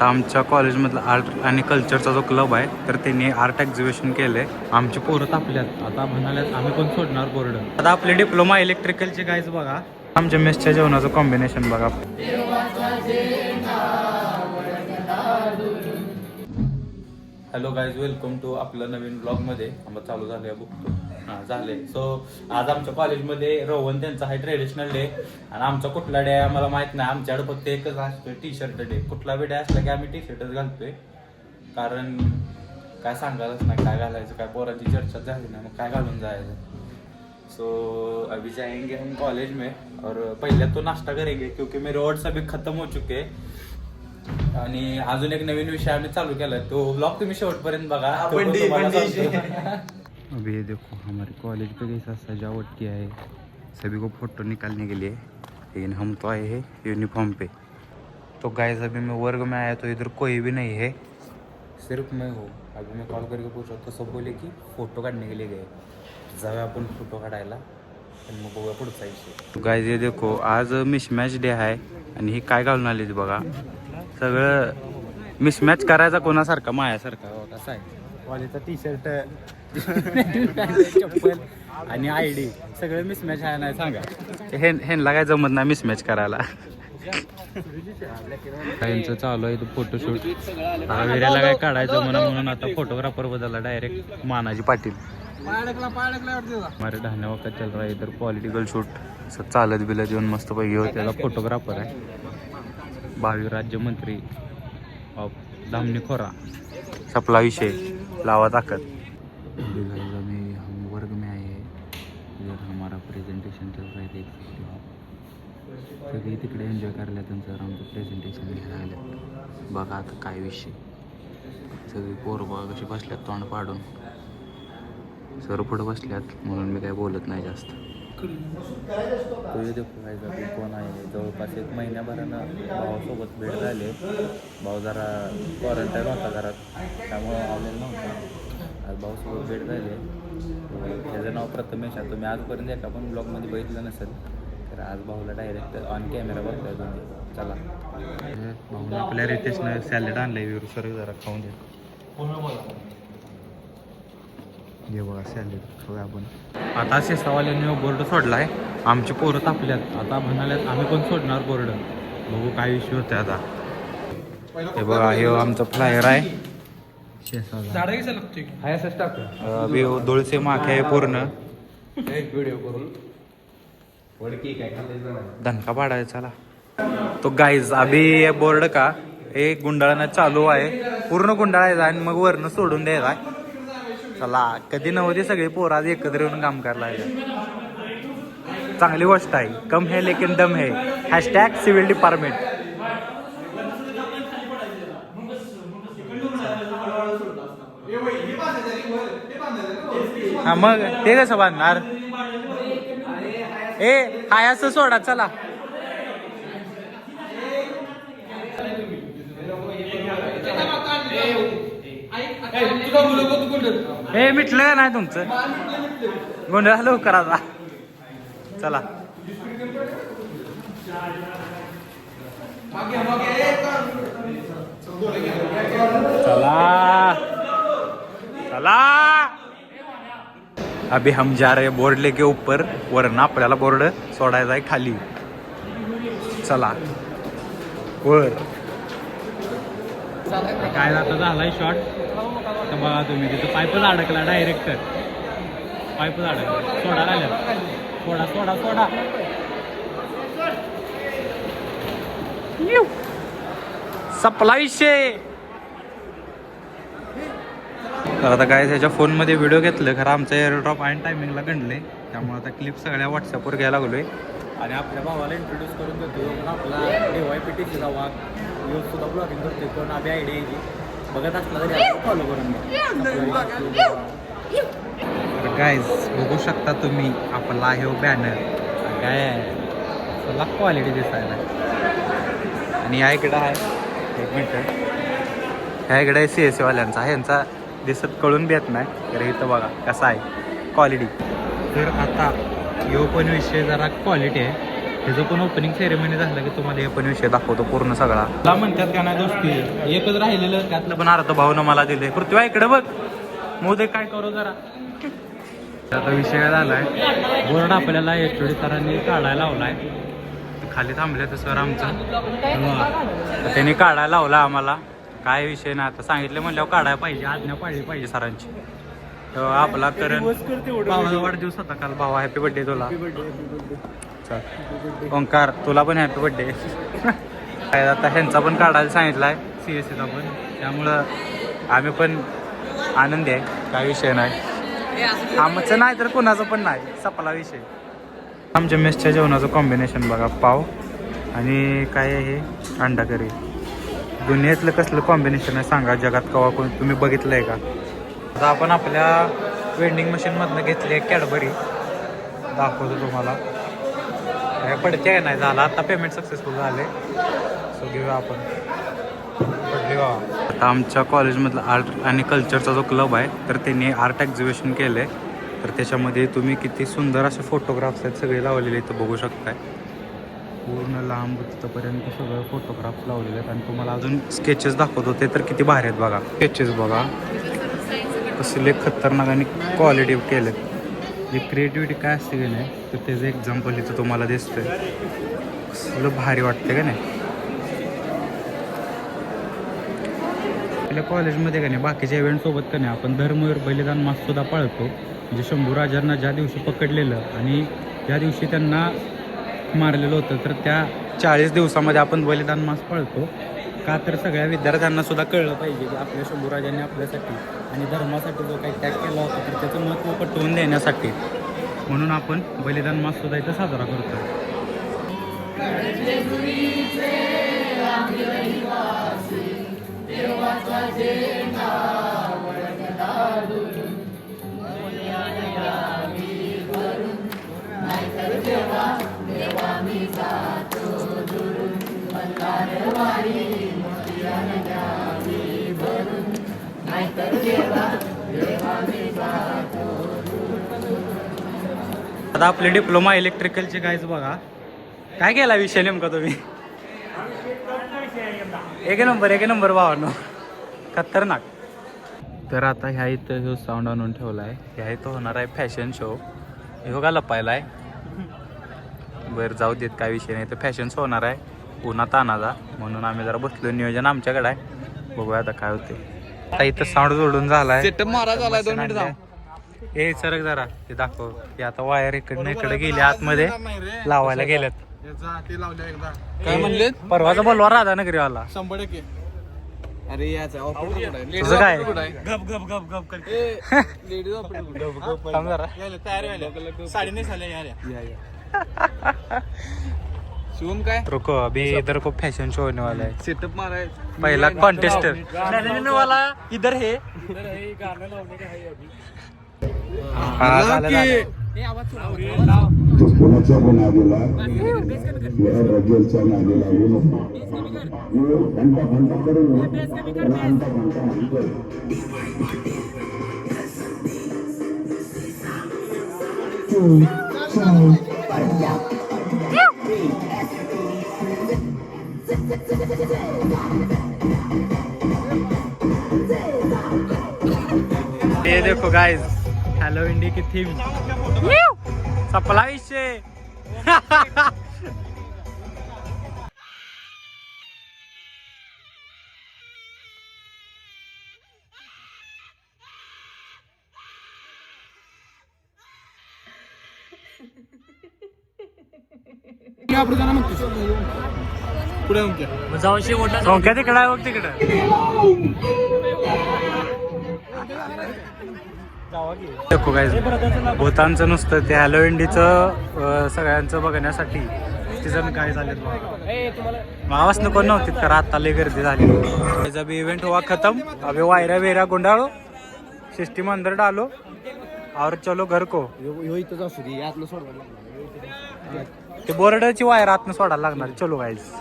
आता आमच्या कॉलेजमधला आर्ट आणि कल्चरचा जो क्लब आहे तर त्यांनी आर्ट एक्झिबिशन केलंय. आमची पोरं तापल्यात आता म्हणाल्यात आम्ही पण सोडणार बोर्ड. आता आपले डिप्लोमा इलेक्ट्रिकलचे गाईज बघा, आमच्या मेसच्या जेवणाचं कॉम्बिनेशन बघा. हॅलो गाईज, वेलकम टू आपलं नवीन ब्लॉगमध्ये. आम्हाला चालू झालं बघतो. हां झाले. सो आज आमच्या कॉलेजमध्ये रोहन त्यांचा आहे ट्रेडिशनल डे आणि आमचा कुठला डे आहे आम्हाला माहीत नाही. आमच्याकडे फक्त एकच असतोय टी शर्ट डे. कुठला बी डे असला की आम्ही टी शर्टच घालतोय, कारण काय सांगायलाच नाही काय घालायचं. काय पोरांची चर्चा झाली ना, मग काय घालून जायचं. सो अभी जाएंगे हम कॉलेज में और पहले तो नाश्ता करेंगे क्योंकि मेरे ओट्स अभी खत्म हो चुके. आणि अजून एक नवीन विषय आम्ही चालू केलाय, तो ब्लॉग तुम्ही शेवटपर्यंत बघा. अभी ये देखो हमारे कॉलेज पे कैसा सजावट किया है, सभी को फोटो निकालने के लिए. लेकिन हम तो आए हैं यूनिफॉर्म पे. तो गाइस अभी मैं वर्ग में आया तो इधर कोई भी नहीं है, सिर्फ मैं हूँ. अभी मैं कॉल करके पूछ रहा तो सब बोले की फोटो काढने के लिए गए. जाऊया आपण फोटो काढायला, पण मग बघूया पुढचा विषय. तो गाइस ये देखो आज मिसमॅच डे आहे आणि ही काय घालून आली बघा. सगळं मिसमॅच करायचा कोणासारखा, मायासारखा. कसा आहे कॉलेजचा टी शर्ट, चप्पल आणि आय डी सगळं मिसमॅच आहे. नाही सांगा ह्यांना काय जमत नाही मिसमॅच करायला. त्यांचं चालू आहे फोटोशूट. वेऱ्याला काय काढायचं म्हणून आता फोटोग्राफर बदलला डायरेक्ट मानाजी पाटील. हमारे ढाणे वक्त चल रहा है इधर पॉलिटिकल शूट. असं चालत बिलत येऊन मस्त पैकी होते. त्याला फोटोग्राफर आहे, भावी राज्यमंत्री ऑफ धामणी खोरा. सपला विषय, लावा ताकद. हम वर्ग में आए हैं, इधर हमारा प्रेजेंटेशन चल रहा है. सगळी तिकडे एन्जॉय करायला त्यांचं आमचं प्रेझेंटेशन घ्यायला आलं. बघा आता काय विषय. सगळी पोरं बघा कशी बसल्यात तोंड पाडून. सर पुढं बसल्यात म्हणून मी काय बोलत नाही जास्त. तो देखो कोण आहे. जवळपास 1 महिन्याभरानं भावासोबत भेट झाले. भाऊ जरा क्वारंटाईन होता घरात, त्यामुळं आलेला नव्हता. आज भाऊसोबत भेट झाली. त्याचं नाव प्रथमेश आहे. तुम्ही आजपर्यंत एका पण ब्लॉगमध्ये बघितलं नसेल, तर आज भाऊला डायरेक्ट ऑन कॅमेरा बघताय तुम्ही. चला भाऊने आपल्या रितेशनं सॅलड आणलंय. विरू सर जरा खाऊन द्या. हे बघा सॅलड खाऊया आपण. आता शेसावाल्यांनी बोर्ड सोडलाय. आमची पोरं तापल्यात आता म्हणाल्यात आम्ही पण सोडणार बोर्ड. बघू काय विषय होते आता. हे बघा हे आमचं फ्लायर आहे. धुळसे माखे आहे पूर्ण. धनका पाडायचा चला. तो गाईज अभि बोर्ड का एक गुंडाळणं चालू आहे. पूर्ण गुंडाळायचा आणि मग वरनं सोडून द्यायचा. चला कधी नव्हते सगळे पोरं आज एकत्र येऊन काम करायला. चांगली गोष्ट आहे. कम है लेकिन दम है. Hashtag civil department. हा मग ते कसं बांधणार. ए हाय असं सोडा चला. हे मिटलं नाही तुमचं गोंधळ लवकर आता. चला चला चला. अभी हम जा रहे बोर्ड लेके ऊपर. वरना आपल्याला बोर्ड सोडायचा आहे खाली. चला वर. काय आता झालाय शॉट. तर बघा तुम्ही तिथं पाईपच अडकला. डायरेक्ट पाईपच अडकला. सोडा राहिल्या. सोडा सोडा सोडा. सपला विषय. तर आता काय त्याच्या फोनमध्ये व्हिडिओ घेतलं. खरं आमचं एअरड्रॉप आणि टायमिंगला गणले, त्यामुळे आता क्लिप सगळ्या व्हॉट्सअपवर घ्यायला लागलोय. आणि आपल्या भावाला इंट्रोड्यूस करून देतो. पण आपला DYPTCचा वाघ यूज सुद्धा ब्लॉगिंग करतोय. कोण आधी आयडिया यायची बघत असला तरी फॉलो करून घ्या. गाईज बघू शकता तुम्ही आपला आहे बॅनर. काय चला क्वालिटी दिसायला. आणि या इकडं आहे 1 मिनिट. ह्या इकडे आहे CSE वाल्यांचा. ह्यांचा दिसत कळून बी येत नाही. तर इथं बघा कसा आहे क्वालिटी. तर आता यो पण विषय जरा क्वालिटी आहे. त्याचं पण ओपनिंग सेरेमनी झालं की तुम्हाला हे पण विषय दाखवतो पूर्ण सगळा. मला म्हणतात का नाही दोस्ती एकच राहिलेलं त्यातलं पण अर्ध भाऊनं मला दिले. पृथ्वी इकडे बघ मोदे काय करू जरा. आता विषय झालाय बोर्ड आपल्याला एचओडी सरांनी काढायला लावलाय. खाली थांबले तर सर आमचं त्यांनी काढायला लावला आम्हाला. काय विषय नाही आता सांगितलं म्हणल्यावर काढायला पाहिजे. आज्ञा पाळली पाहिजे सरांची. तर आपला करण भावाचा वाढदिवस होता काल. भावा हॅपी बर्थडे तुला. ओंकार तुला पण हॅपी बर्थडे. आता ह्यांचा पण काढायला सांगितलाय CSEचा पण. त्यामुळं आम्ही पण आनंदी आहे. काय विषय नाही. आमचं नाही तर कोणाचं पण नाही. सपला विषय. आमच्या मेसच्या जेवणाचं कॉम्बिनेशन बघा. पाव आणि काय आहे हे अंडा करी. दुनियेतलं कसलं कॉम्बिनेशन आहे सांगा. जगात कवा कोण तुम्ही बघितलं आहे का. आता आपण आपल्या वेंडिंग मशीनमधनं घेतली आहे कॅडबरी. दाखवतो तुम्हाला. काय पडते काय नाही झालं. आता पेमेंट सक्सेसफुल झाले. सो घेऊया आपण. पडली बाबा. आता आमच्या कॉलेजमधला आर्ट आणि कल्चरचा जो क्लब आहे तर त्यांनी आर्ट एक्झिबिशन केलं आहे. तर त्याच्यामध्ये तुम्ही किती सुंदर असे फोटोग्राफ्स आहेत सगळे लावलेले इथं बघू शकताय. पूर्ण लांब तिथंपर्यंत सगळं फोटोग्राफ्स लावलेले आहेत. आणि तुम्हाला अजून स्केचेस दाखवतो ते तर किती भारी आहेत बघा. स्केचेस बघा कसले खतरनाक आणि क्वालिटी केलेत. जी क्रिएटिव्हिटी काय असते की नाही तर त्याचं एक्झाम्पल इथं तुम्हाला दिसतंय. कसलं भारी वाटतं का नाही. आपल्या कॉलेजमध्ये का नाही बाकीच्या इव्हेंटसोबत का नाही आपण धर्मवीर बलिदान माससुद्धा पाळतो. म्हणजे शंभू राजांना ज्या दिवशी पकडलेलं आणि ज्या दिवशी त्यांना मारलेलं होतं तर त्या 40 दिवसामध्ये आपण बलिदान मास पाळतो. का तर सगळ्या विद्यार्थ्यांना सुद्धा कळलं पाहिजे की आपल्या शंभूराजांनी आपल्यासाठी आणि धर्मासाठी जो काही त्याग केला होता तर त्याचं महत्त्व पटवून देण्यासाठी म्हणून आपण बलिदान मास सुद्धा इथं साजरा करतो. आता आपले डिप्लोमा इलेक्ट्रिकलचे गाईज बघा. काय केला विषय नेमका तुम्ही. एक नंबर भावानो खतरनाक. तर आता ह्या इथं जो साऊंड आणून ठेवला आहे ह्या इथं होणार आहे फॅशन शो. हे का लपायला आहे. बरं जाऊ देत काय विषय नाही. तर फॅशन शो होणार आहे उन्हात आणाचा म्हणून आम्ही जरा बसलो. नियोजन आमच्याकडे आहे. बघूया आता काय होते. आता इथं साऊंड जोडून झालाय. हे सरक जरा ते दाखव. ते आता वायर इकडे गेली आतमध्ये लावायला गेल्यात. काय म्हणले परवाचा बोलवा राधानगरीवाला 100%. अरे याचा तुझं काय गप गप गप गप लेडीज थांब जरा. साडी नाही झाल्या शिवून काय रुको अभी इधर को फॅशन शो होने वाला है. सेटअप मारा पहिला कॉन्टेस्टर वाला इधर है. कोणाच्या पण नादेला रजेलच्या नादेला होऊ नको. घंटा घंटा करून घंटा घंटा म्हणतोय. ये देखो गाइस हेलो इंडी की थीम सपला विषय. सोंक्या तिकडं आहे बघ तिकडं. देखो गाइस भूतांचं नुसतं ते हॅलो इंडीचं सगळ्यांचं बघण्यासाठी सीझन काय झाले मावासनं कोण नव्हती तर आता लय गर्दी झाली. जब इवेंट हुआ खत्म अभी वायरा वेरा गुंडाळो सिस्टम अंदर डालो और चलो घर को. ते बोर्डाची वायर आतनं सोडायला लागणार. चलो गाइस.